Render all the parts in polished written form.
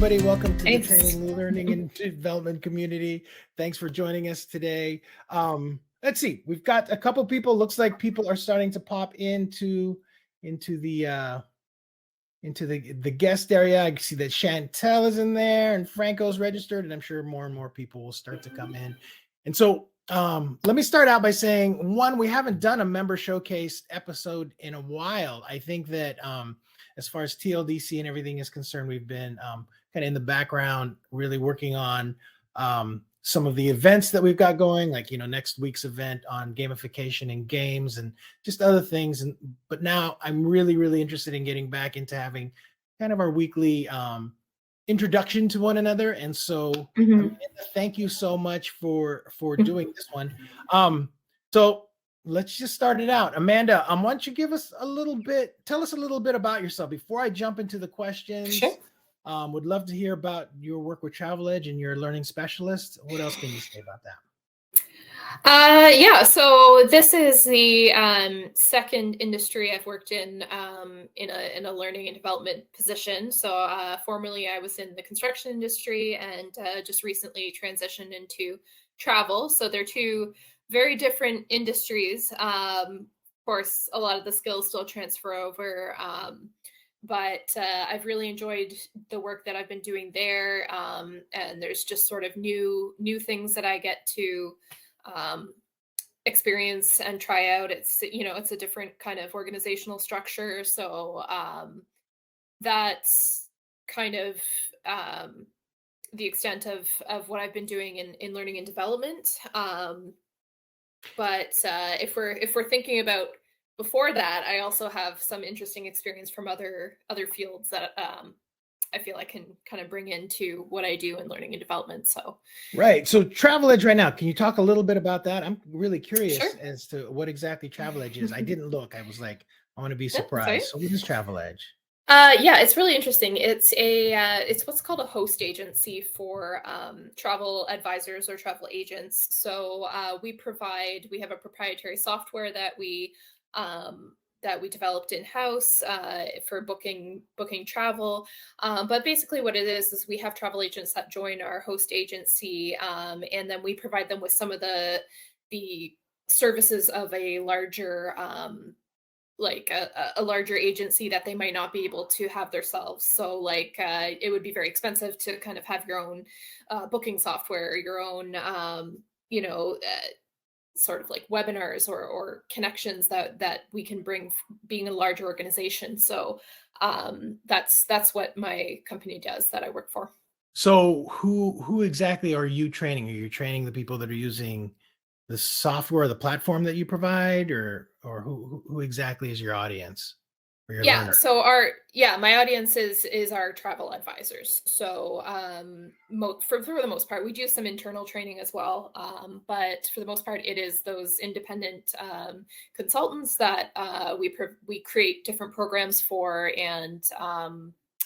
everybody. Welcome to the Thanks. Training, Learning, and Development community. Thanks for joining us today. Let's see. We've got a couple people. Looks like people are starting to pop into the guest area. I can see that Chantel is in there and Franco's registered, and I'm sure more and more people will start to come in. And so let me start out by saying, one, we haven't done a member showcase episode in a while. I think that as far as TLDC and everything is concerned, we've been kind of in the background, really working on some of the events that we've got going, like, next week's event on gamification and games and just other things. But now I'm really, really interested in getting back into having kind of our weekly introduction to one another. And so Amanda, thank you so much for doing this one. So let's just start it out. Amanda, why don't you tell us a little bit about yourself before I jump into the questions. Sure. Would love to hear about your work with Travel Edge and your learning specialist. What else can you say about that? Yeah, so this is the second industry I've worked in a learning and development position. So formerly I was in the construction industry and just recently transitioned into travel. So they're two very different industries. Of course, a lot of the skills still transfer over, but I've really enjoyed the work that I've been doing there. And there's just sort of new things that I get to experience and try out. It's a different kind of organizational structure. So that's kind of the extent of what I've been doing in learning and development. But if we're thinking about before that, I also have some interesting experience from other fields that I feel I can kind of bring into what I do in learning and development. So right. So Travel Edge right now, can you talk a little bit about that? I'm really curious Sure. as to what exactly Travel Edge is. I didn't look. I was like, I want to be surprised. So what is Travel Edge? Yeah, it's really interesting. It's what's called a host agency for travel advisors or travel agents. So we have a proprietary software that we developed in-house for booking travel. But basically what it is we have travel agents that join our host agency, and then we provide them with some of the services of a larger like a larger agency that they might not be able to have themselves. So like it would be very expensive to kind of have your own booking software, your own sort of like webinars or connections that we can bring being a larger organization. So that's what my company does that I work for. So who exactly are you training? Are you training the people that are using the software, the platform that you provide, or who exactly is your audience or your learner? So my audience is our travel advisors. So for the most part, we do some internal training as well, but for the most part, it is those independent consultants that we create different programs for and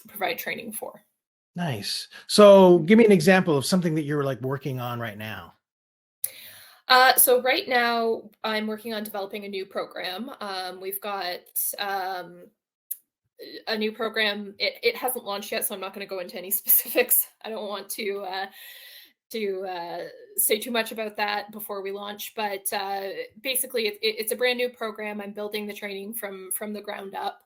provide training for. Nice. So give me an example of something that you're like working on right now. So right now I'm working on developing a new program. We've got a new program. It hasn't launched yet, so I'm not going to go into any specifics. I don't want to say too much about that before we launch, but basically it's a brand new program. I'm building the training from the ground up.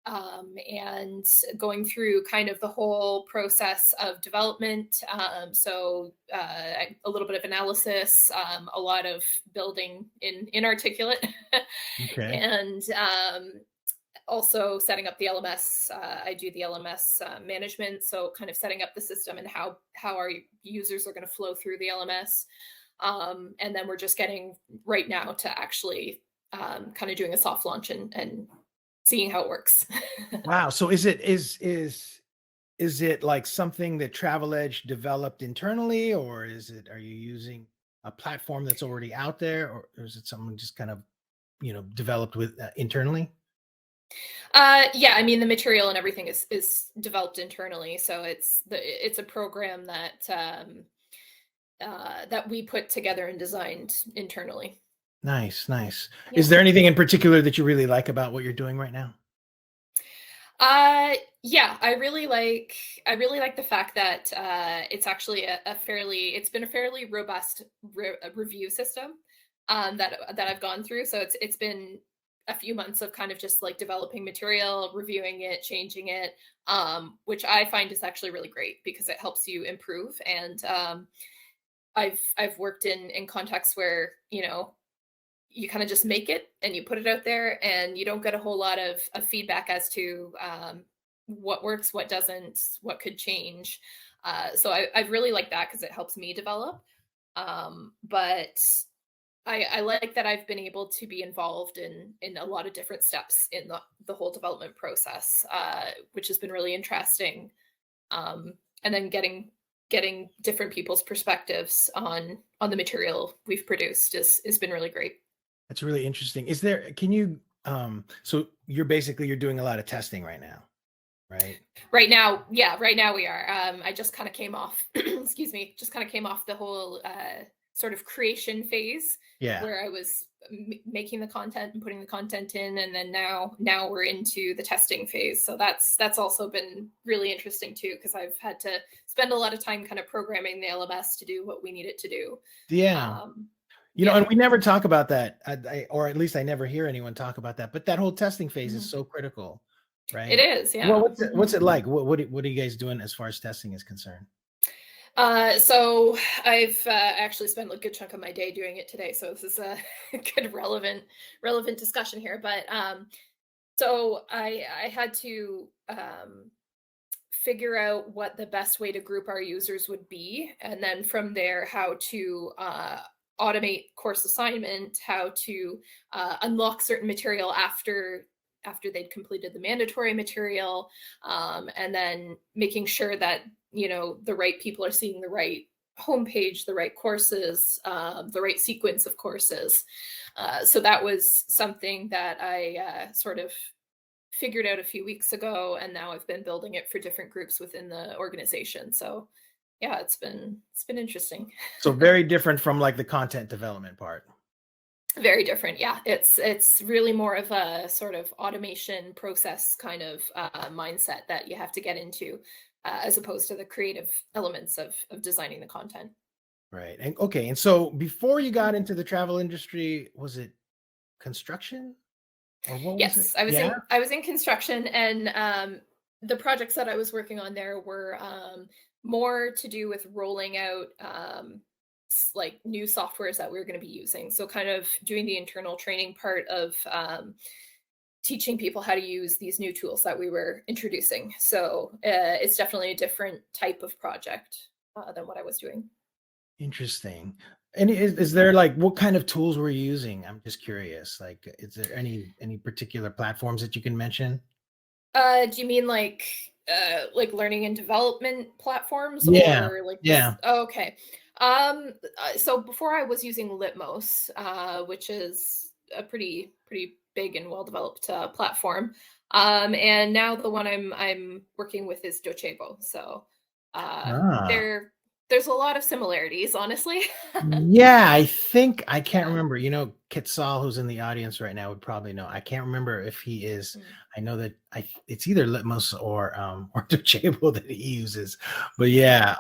And going through kind of the whole process of development. So a little bit of analysis, a lot of building in Articulate, Okay. and also setting up the LMS. I do the LMS management, so kind of setting up the system and how our users are going to flow through the LMS. And then we're just getting right now to actually kind of doing a soft launch and seeing how it works. Wow. So is it like something that Travel Edge developed internally, or are you using a platform that's already out there, or is it something just kind of, developed with internally? Yeah, I mean the material and everything is developed internally, so it's a program that that we put together and designed internally. Nice. Yeah. Is there anything in particular that you really like about what you're doing right now? Yeah, I really like the fact that it's actually it's been a fairly robust review system that I've gone through. So it's been a few months of kind of just like developing material, reviewing it, changing it, which I find is actually really great because it helps you improve. And I've worked in contexts where, you know, you kind of just make it and you put it out there and you don't get a whole lot of feedback as to what works, what doesn't, what could change. So I really like that because it helps me develop. But I like that I've been able to be involved in a lot of different steps in the whole development process, which has been really interesting. And then getting different people's perspectives on the material we've produced is has been really great. That's really interesting. Is there, can you, so you're doing a lot of testing right now, right? Right now, yeah, right now we are. I just kind of came off, excuse me, just kind of came off the whole sort of creation phase Yeah. where I was making the content and putting the content in, and then now we're into the testing phase. So that's also been really interesting too, because I've had to spend a lot of time kind of programming the LMS to do what we need it to do. Yeah. Um, You know, and yeah. we never talk about that, or at least I never hear anyone talk about that. But that whole testing phase is Mhm. so critical, It right? is, Well, yeah. what's it like? What are you guys doing as far as testing is concerned? So I've actually spent a good chunk of my day doing it today. So this is a good relevant discussion here. But so I had to figure out what the best way to group our users would be, and then from there, how to automate course assignment, how to unlock certain material after they'd completed the mandatory material, and then making sure that, you know, the right people are seeing the right homepage, the right courses, the right sequence of courses. So that was something that I sort of figured out a few weeks ago, and now I've been building it for different groups within the organization. So yeah, it's been interesting. So very different from like the content development part. Very different. Yeah, it's really more of a sort of automation process kind of mindset that you have to get into, as opposed to the creative elements of designing the content. Right. And okay. And so before you got into the travel industry, was it construction or what was it? Yes, Yeah. I was in construction, and the projects that I was working on there were more to do with rolling out like new softwares that we were going to be using. So kind of doing the internal training part of teaching people how to use these new tools that we were introducing. So it's definitely a different type of project than what I was doing. Interesting. And is there like what kind of tools were you using? I'm just curious. Like, is there any particular platforms that you can mention? Do you mean like learning and development platforms Yeah. or like this? Yeah. Oh, okay. So before I was using Litmos, which is a pretty big and well developed platform. And now the one I'm working with is Docebo. So uh, Ah. there there's a lot of similarities, honestly. Yeah, I think I can't Yeah. remember. You know, Kitsal, who's in the audience right now, would probably know. I can't remember if he is. Mm. I know that it's either Litmos or Docebo that he uses. But yeah,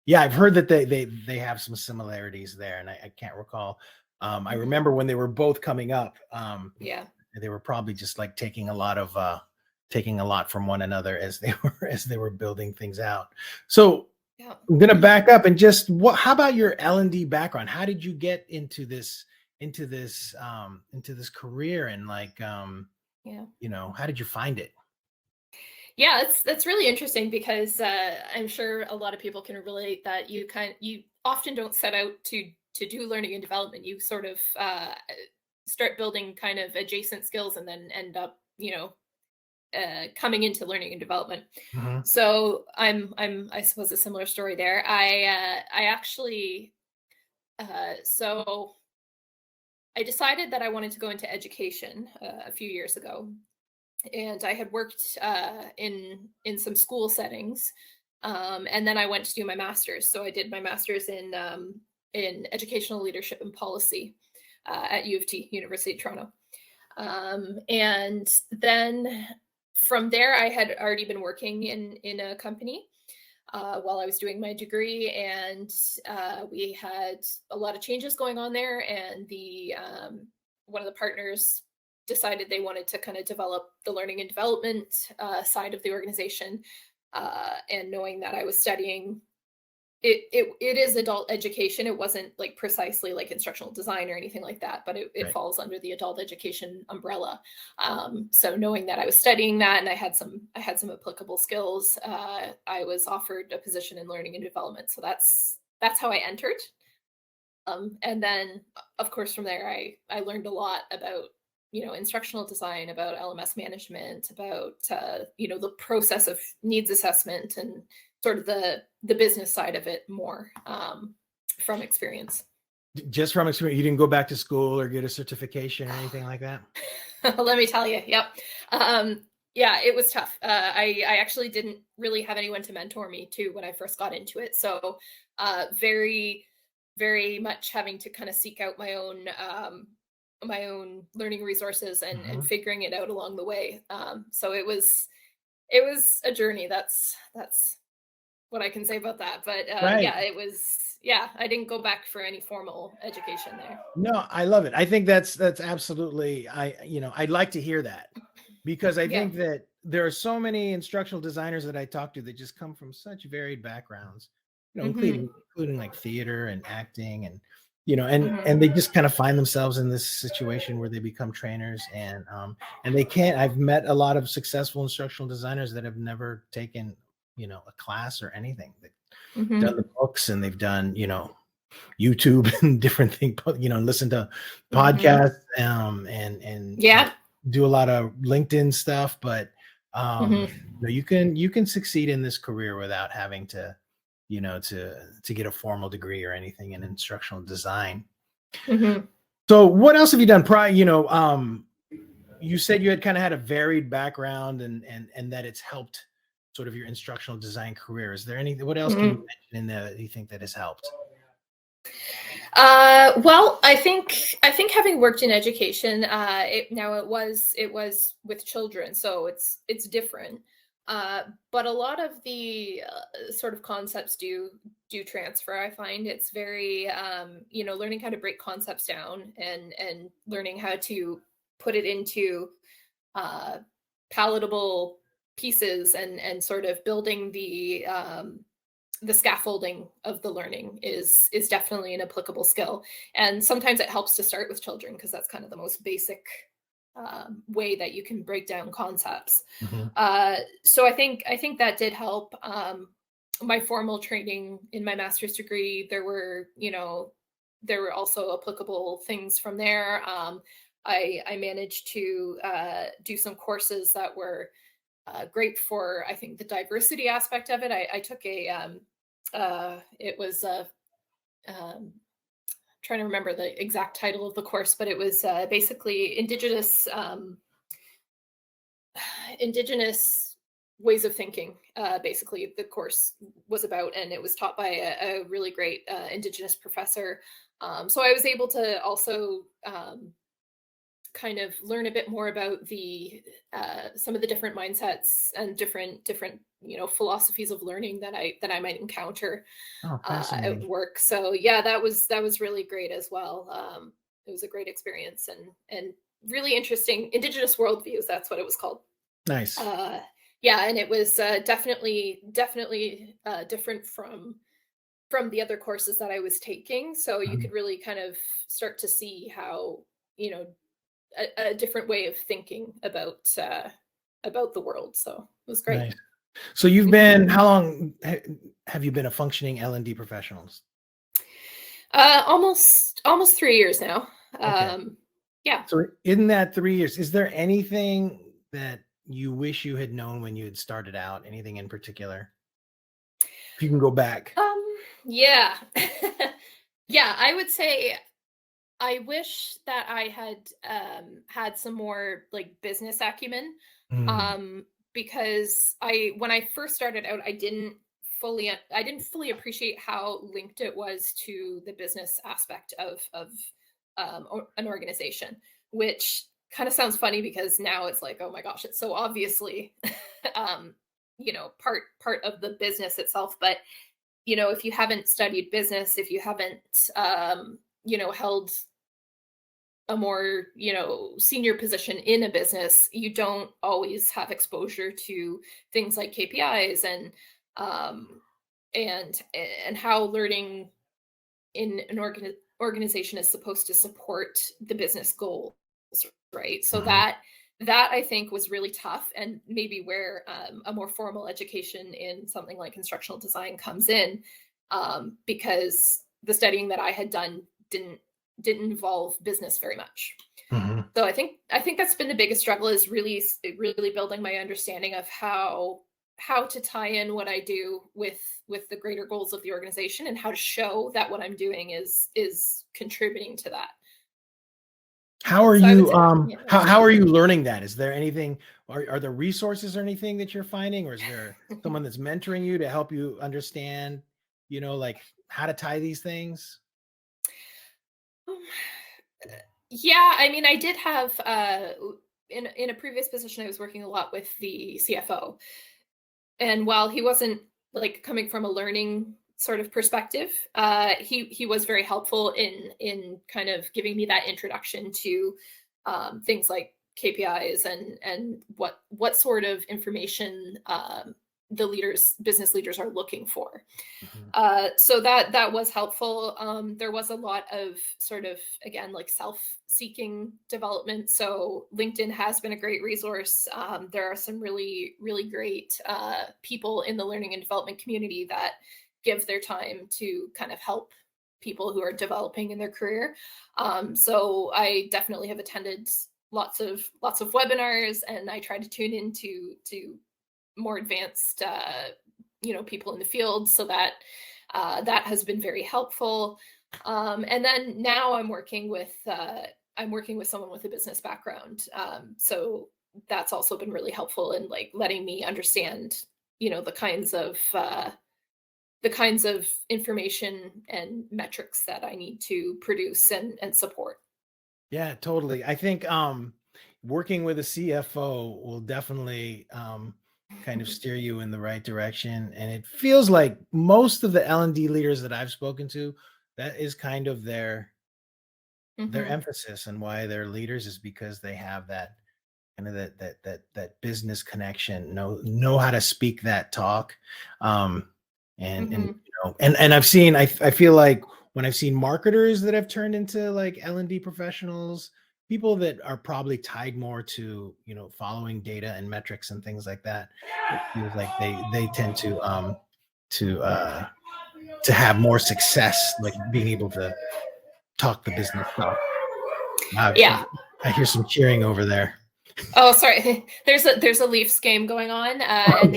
yeah, I've heard that they have some similarities there, and I can't recall. I Mhm. remember when they were both coming up. Yeah. They were probably just like taking a lot from one another as they were building things out. So Yeah. I'm gonna back up and just what how about your L&D background? How did you get into this career and like Yeah. you know, how did you find it? Yeah, that's really interesting because I'm sure a lot of people can relate that you often don't set out to do learning and development. You sort of start building kind of adjacent skills and then end up, you know, coming into learning and development. Mhm. So I suppose a similar story there. I actually so I decided that I wanted to go into education a few years ago, and I had worked in some school settings, and then I went to do my master's. So I did my master's in educational leadership and policy at U of T, University of Toronto, and then From there, I had already been working in a company while I was doing my degree, and we had a lot of changes going on there. And the one of the partners decided they wanted to kind of develop the learning and development side of the organization. And knowing that I was studying it is adult education. It wasn't like precisely like instructional design or anything like that, but it Right. falls under the adult education umbrella. So knowing that I was studying that and I had some applicable skills, I was offered a position in learning and development. So that's how I entered. And then of course from there I learned a lot about instructional design, about LMS management, about the process of needs assessment and sort of the business side of it more from experience. Just from experience, you didn't go back to school or get a certification or anything like that? Let me tell you. Yep. Yeah, it was tough. I actually didn't really have anyone to mentor me too when I first got into it. So very, very much having to kind of seek out my own learning resources and figuring it out along the way. So it was a journey. That's what I can say about that. But Right. yeah, it was. Yeah, I didn't go back for any formal education there. No, I love it. I think that's absolutely, I'd like to hear that, because I Yeah. think that there are so many instructional designers that I talk to that just come from such varied backgrounds, including like theater and acting and and they just kind of find themselves in this situation where they become trainers and they can't. I've met a lot of successful instructional designers that have never taken a class or anything. They've done the books and they've done YouTube and different things, listen to podcasts, and Yeah. do a lot of LinkedIn stuff. But you can succeed in this career without having to, to get a formal degree or anything in instructional design. So what else have you done prior? You said you had kind of had a varied background and that it's helped sort of your instructional design career. Is there anything, what else can you mention in there that you think that has helped? Well, I think having worked in education, it was with children, so it's different. But a lot of the sort of concepts do transfer. I find it's very learning how to break concepts down and learning how to put it into palatable pieces and sort of building the scaffolding of the learning is definitely an applicable skill. And sometimes it helps to start with children because that's kind of the most basic way that you can break down concepts. So I think that did help. My formal training in my master's degree, there were also applicable things from there. I managed to do some courses that were great for, I think, the diversity aspect of it. I took it was trying to remember the exact title of the course, but it was basically indigenous ways of thinking. Basically, the course was about, and it was taught by a really great indigenous professor. So I was able to also kind of learn a bit more about the some of the different mindsets and different philosophies of learning that I might encounter at work. So yeah, that was really great as well. It was a great experience and really interesting. Indigenous worldviews, that's what it was called. Nice. Yeah, and it was definitely different from the other courses that I was taking. So you could really kind of start to see how a different way of thinking about the world. So it was great. Nice. So you've been, how long have you been a functioning L&D professionals? Almost 3 years now. Okay. Yeah. So in that 3 years, is there anything that you wish you had known when you had started out? Anything in particular? If you can go back. Yeah. Yeah, I would say I wish that I had had some more like business acumen, because when I first started out, I didn't fully appreciate how linked it was to the business aspect of an organization, which kind of sounds funny because now it's like, oh my gosh, it's so obviously, part of the business itself. But if you haven't studied business, if you haven't, held a more, senior position in a business, you don't always have exposure to things like KPIs um, and how learning in an organization is supposed to support the business goals, right? So Mhm. that I think was really tough, and maybe where a more formal education in something like instructional design comes in, because the studying that I had done didn't involve business very much. Mhm. So I think that's been the biggest struggle, is really building my understanding of how to tie in what I do with the greater goals of the organization, and how to show that what I'm doing is contributing to that. How are So I would you, say, yeah, how are you learning that? Is there anything, are there resources or anything that you're finding, or is there someone that's mentoring you to help you understand, like how to tie these things? yeah. I mean, I did have in a previous position, I was working a lot with the CFO, and while he wasn't like coming from a learning sort of perspective, he was very helpful in kind of giving me that introduction to things like KPIs and what sort of information the business leaders are looking for. Mhm. So that was helpful. There was a lot of sort of, again, like self-seeking development. So LinkedIn has been a great resource. There are some really really great people in the learning and development community that give their time to kind of help people who are developing in their career. So I definitely have attended lots of webinars, and I try to tune into to more advanced people in the field, so that has been very helpful. And then now I'm working with someone with a business background, so that's also been really helpful in like letting me understand the kinds of information and metrics that I need to produce and support. Yeah, totally. I think working with a CFO will definitely kind of steer you in the right direction. And it feels like most of the L&D leaders that I've spoken to, that is kind of their Hmm. emphasis, and why they're leaders is because they have that kind of that business connection, know how to speak that talk. um and Hmm. and I feel like when I've seen marketers that have turned into like L&D professionals, people that are probably tied more to following data and metrics and things like that, it feels like they tend to uh to have more success, like being able to talk the business talk. uh, Yeah. I hear some cheering over there. Oh, sorry. There's a Leafs game going on, and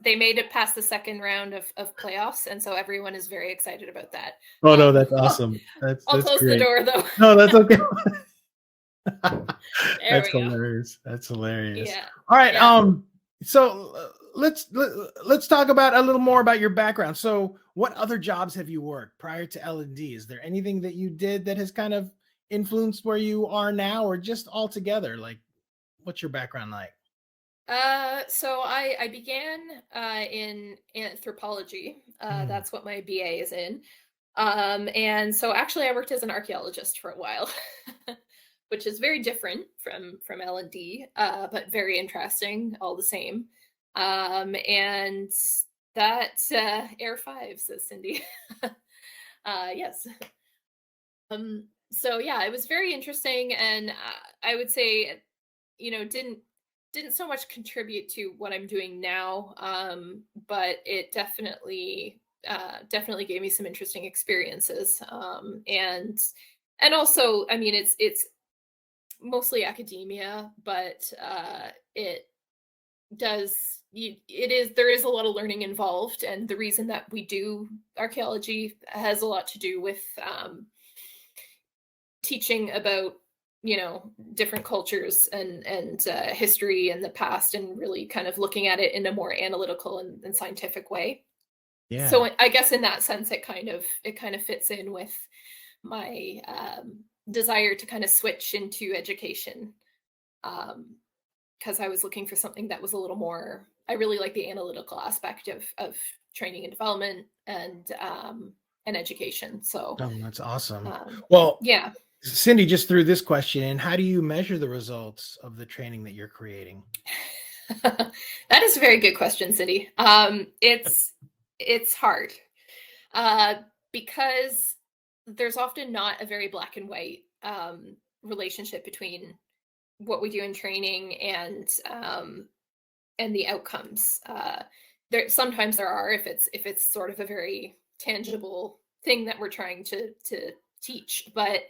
they made it past the second round of playoffs, and so everyone is very excited about that. Oh no, Um, that's awesome. That's I'll that's close the great. door though. No, that's okay. There That's we go. hilarious. That's hilarious. Yeah, All right. yeah. So let's talk about a little more about your background. So, what other jobs have you worked prior to L&D? Is there anything that you did that has kind of influenced where you are now, or just altogether? Like, what's your background like? So I began in anthropology. Mm. That's what my BA is in. And so actually I worked as an archaeologist for a while, which is very different from L&D, but very interesting all the same. And that Air 5, says Cindy. Yes. So yeah, it was very interesting, and I would say, didn't so much contribute to what I'm doing now, but it definitely gave me some interesting experiences, and also, I mean, it's mostly academia, but it does it is there is a lot of learning involved, and the reason that we do archaeology has a lot to do with teaching about different cultures and history and the past, and really kind of looking at it in a more analytical and scientific way. Yeah. So I guess in that sense it kind of fits in with my desire to kind of switch into education. because I was looking for something that was a little more. I really like the analytical aspect of training and development and education. So Oh, that's awesome. Well, yeah. Cindy just threw this question in. How do you measure the results of the training that you're creating? That is a very good question, Cindy. It's hard because there's often not a very black and white relationship between what we do in training and the outcomes. There sometimes there are if it's sort of a very tangible thing that we're trying to teach, but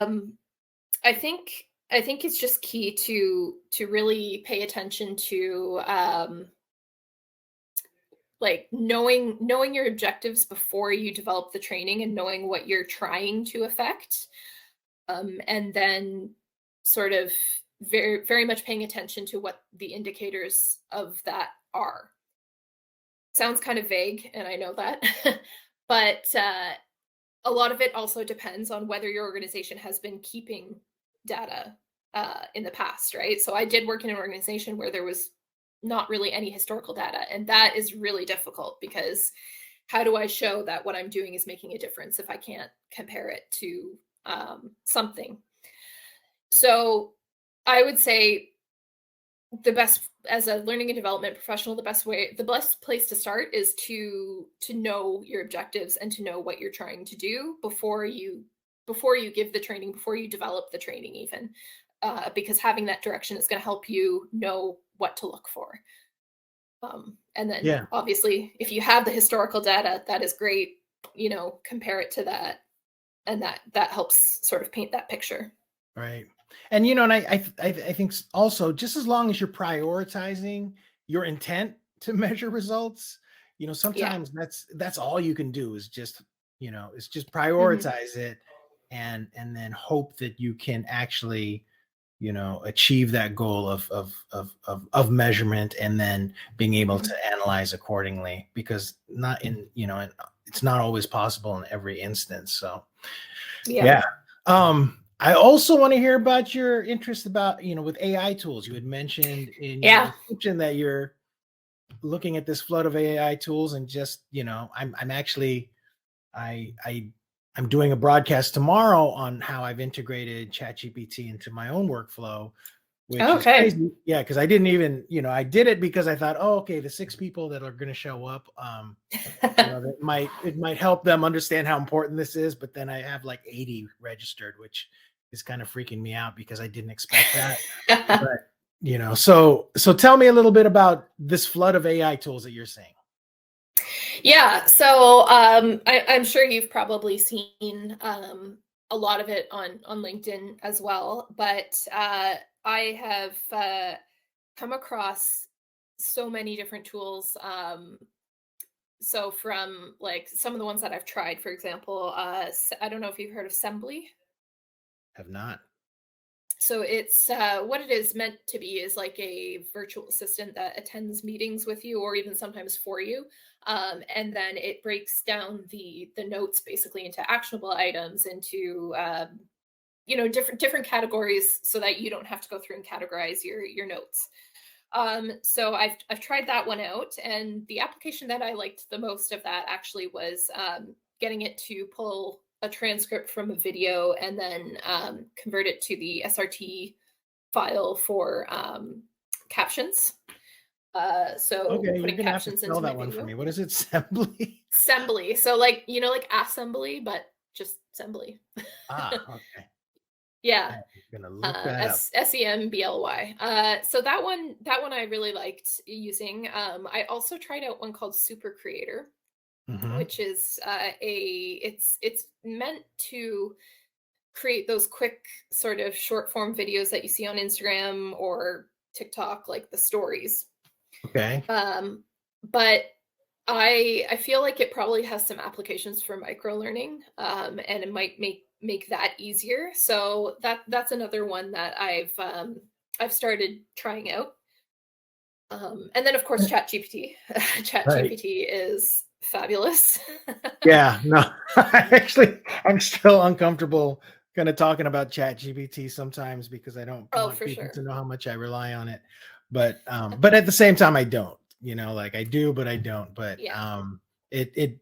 I think it's just key to really pay attention to like knowing your objectives before you develop the training and knowing what you're trying to affect, and then sort of very very much paying attention to what the indicators of that are. Sounds kind of vague, and I know that, but a lot of it also depends on whether your organization has been keeping data in the past, right? So I did work in an organization where there was not really any historical data, and that is really difficult because how do I show that what I'm doing is making a difference if I can't compare it to something? So I would say the best, as a learning and development professional, the best place to start is to know your objectives and to know what you're trying to do before you give the training, before you develop the training even, because having that direction is going to help you know what to look for. And then obviously if you have the historical data, that is great, compare it to that, and that helps sort of paint that picture. Right. And and I think also, just as long as you're prioritizing your intent to measure results, sometimes that's all you can do is just prioritize it and then hope that you can actually achieve that goal of measurement, and then being able to analyze accordingly, because it's not always possible in every instance. So yeah. I also want to hear about your interest about, with AI tools. You had mentioned in your description that you're looking at this flood of AI tools, and just, I'm actually, I'm doing a broadcast tomorrow on how I've integrated ChatGPT into my own workflow, which is crazy. Yeah, because I didn't even, I did it because I thought, oh, okay, the 6 people that are going to show up, it might help them understand how important this is. But then I have like 80 registered, which is kind of freaking me out because I didn't expect that. But so tell me a little bit about this flood of AI tools that you're seeing. Yeah, so I'm sure you've probably seen a lot of it on LinkedIn as well, but I have come across so many different tools. So from like some of the ones that I've tried, for example, I don't know if you've heard of Sembly. Have not. So it's what it is meant to be is like a virtual assistant that attends meetings with you, or even sometimes for you. And then it breaks down the notes basically into actionable items, into different categories, so that you don't have to go through and categorize your notes. So I've tried that one out, and the application that I liked the most of that actually was getting it to pull a transcript from a video and then convert it to the SRT file for captions. So putting captions into that one for me. What is it? Sembly? Sembly. So like assembly, but just Sembly. Okay. Yeah. I'm gonna look that up. Sembly. So that one I really liked using. I also tried out one called Super Creator, which is it's meant to create those quick sort of short form videos that you see on Instagram or TikTok, like the stories. Okay. But I feel like it probably has some applications for micro learning, and it might make that easier. So that's another one that I've started trying out. And then of course ChatGPT. ChatGPT is fabulous. Yeah, no, I'm still uncomfortable kind of talking about ChatGPT sometimes because I don't Oh, want for people to sure. know how much I rely on it. But at the same time, I don't. Like I do, but I don't. But Yeah. it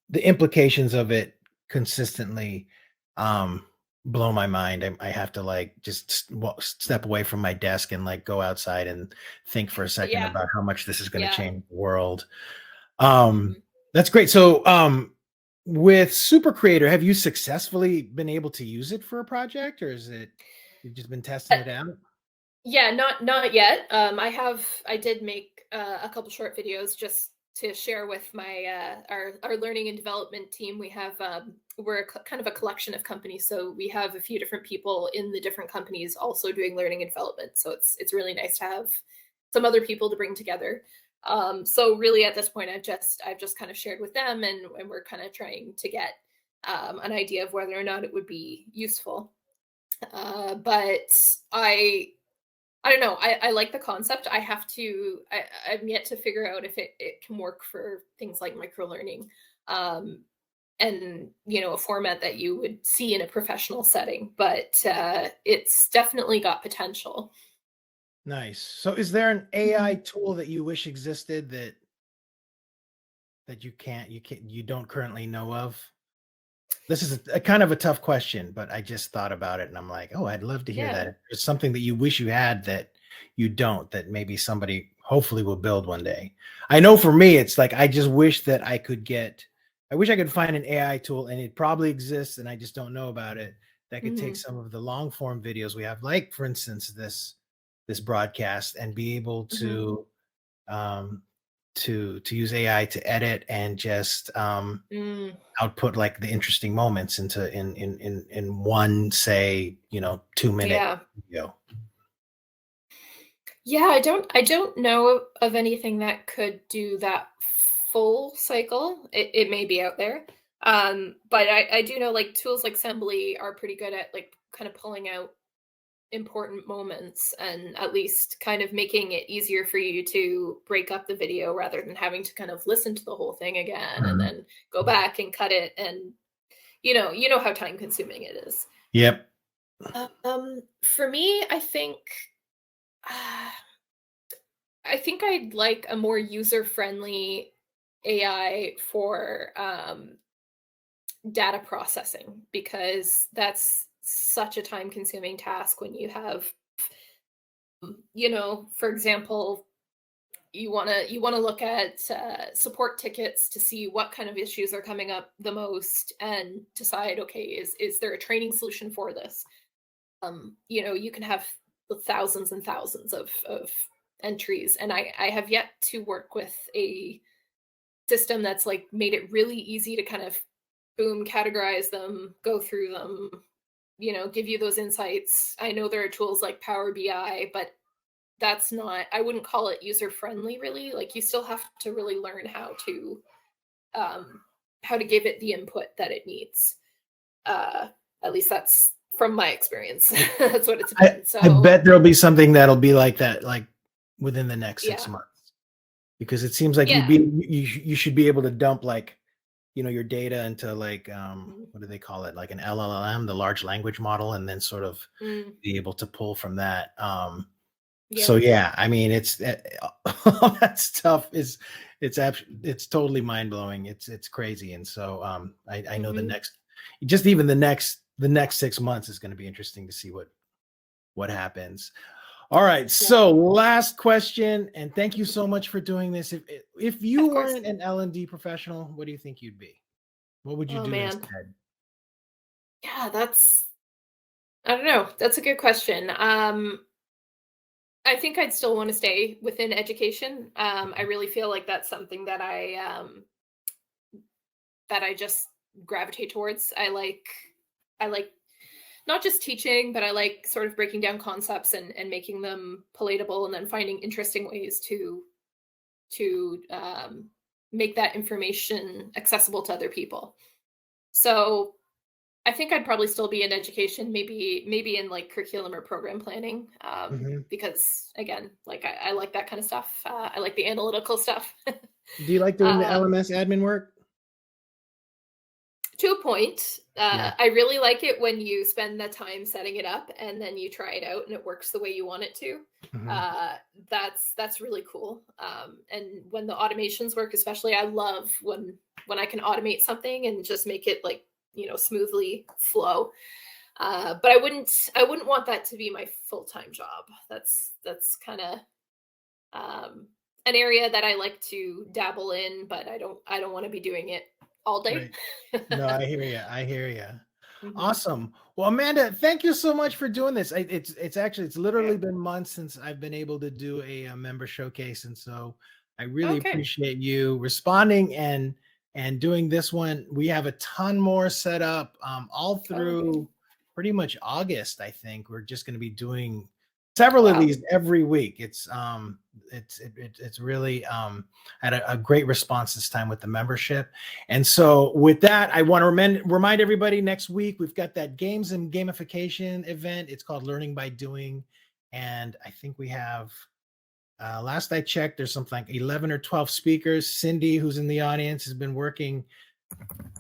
the implications of it consistently um blow my mind. I have to like just step away from my desk and like go outside and think for a second Yeah. about how much this is going to Yeah. change the world. Um, Mhm. that's great. So, with Super Creator, have you successfully been able to use it for a project, or is it you've just been testing it out? Yeah, not yet. I did make a couple short videos just to share with my our learning and development team. We have we're kind of a collection of companies, so we have a few different people in the different companies also doing learning and development. So it's really nice to have some other people to bring together. So really, at this point, I've just kind of shared with them, and we're kind of trying to get an idea of whether or not it would be useful. But I I don't know. I like the concept. I'm yet to figure out if it can work for things like microlearning, um, and a format that you would see in a professional setting. But it's definitely got potential. Nice. So, is there an AI Mhm. tool that you wish existed that you don't currently know of? This is a kind of a tough question, but I just thought about it and I'm like, oh, I'd love to hear Yeah. that. If there's something that you wish you had that you don't, that maybe somebody hopefully will build one day. I know for me, it's like I just wish that I wish I could find an AI tool and it probably exists and I just don't know about it that could take Hmm. some of the long form videos we have, like for instance, this broadcast and be able Hmm. um to use AI to edit and just Mm, output like the interesting moments into in one say 2 minute yeah. video. Yeah, I don't know of anything that could do that full cycle. It may be out there. But I do know like tools like Assembly are pretty good at like kind of pulling out important moments and at least kind of making it easier for you to break up the video rather than having to kind of listen to the whole thing again and Mhm. then go back and cut it, and you know how time consuming it is. Yep. For me, I think I'd like a more user-friendly AI for data processing, because that's such a time-consuming task when you have, for example, you want to look at support tickets to see what kind of issues are coming up the most and decide, okay, is there a training solution for this? You can have thousands and thousands of entries, and I have yet to work with a system that's like made it really easy to kind of boom categorize them, go through them, give you those insights. I know there are tools like Power BI, but that's not, I wouldn't call it user friendly really. Like you still have to really learn um how to give it the input that it needs. uh at least that's from my experience. That's what it's I been. I So bet there'll be something that'll be like that, like within the next six yeah. months, because it seems like Yeah. you should be able to dump like your data into like Mhm. what do they call it, like an LLM, the large language model, and then sort of Mm, be able to pull from that. So yeah. yeah, I mean, all that stuff is it's totally mind blowing. It's crazy, and so I know Hmm. just even the next 6 months is going to be interesting to see what happens. All right, Yeah, so last question, and thank you so much for doing this. If you of course. weren't an L&D professional, what do you think you'd be? What would you Oh do man. instead? Yeah, I don't know. That's a good question. I think I'd still want to stay within education. I really feel like that's something that I just gravitate towards. I like not just teaching, but I like sort of breaking down concepts and making them palatable, and then finding interesting ways to make that information accessible to other people. So I think I'd probably still be in education, maybe in like curriculum or program planning, Mhm. because again, like I like that kind of stuff. I like the analytical stuff. Do you like doing the um, LMS admin work? To a point. Yeah. I really like it when you spend the time setting it up and then you try it out and it works the way you want it to. Mhm. That's really cool. And when the automations work, especially, I love when I can automate something and just make it like, smoothly flow. But I wouldn't want that to be my full-time job. That's kind of an area that I like to dabble in, but I don't want to be doing it all day. Right. No, I hear you. I hear you. Mhm. Awesome. Well, Amanda, thank you so much for doing this. It's literally Yeah. been months since I've been able to do a member showcase, and so I really Okay. appreciate you responding and doing this one. We have a ton more set up all Oh, okay. through pretty much August. I think we're just going to be doing several of Wow. these every week. It's really had a great response this time with the membership. And so, with that, I want to remind everybody next week we've got that games and gamification event. It's called Learning by Doing. And I think we have, last I checked, there's something like 11 or 12 speakers. Cindy, who's in the audience, has been working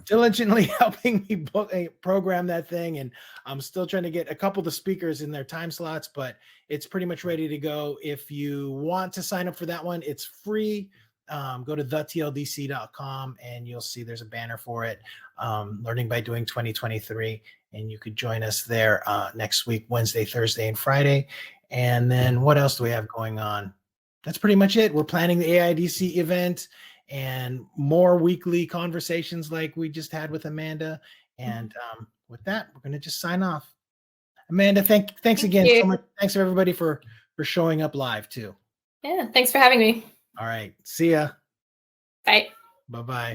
diligently helping me book a program that thing, and I'm still trying to get a couple of the speakers in their time slots, but it's pretty much ready to go. If you want to sign up for that one, it's free. Go to thetldc.com and you'll see there's a banner for it, Learning by Doing 2023, and you could join us there next week, Wednesday, Thursday, and Friday. And then what else do we have going on? That's pretty much it. We're planning the AIDC event and more weekly conversations like we just had with Amanda. Mhm. And with that, we're going to just sign off. Amanda, thanks Thank again so you. much. Thanks for everybody for showing up live too. Yeah. Thanks for having me. All right. See ya. Bye. Bye-bye.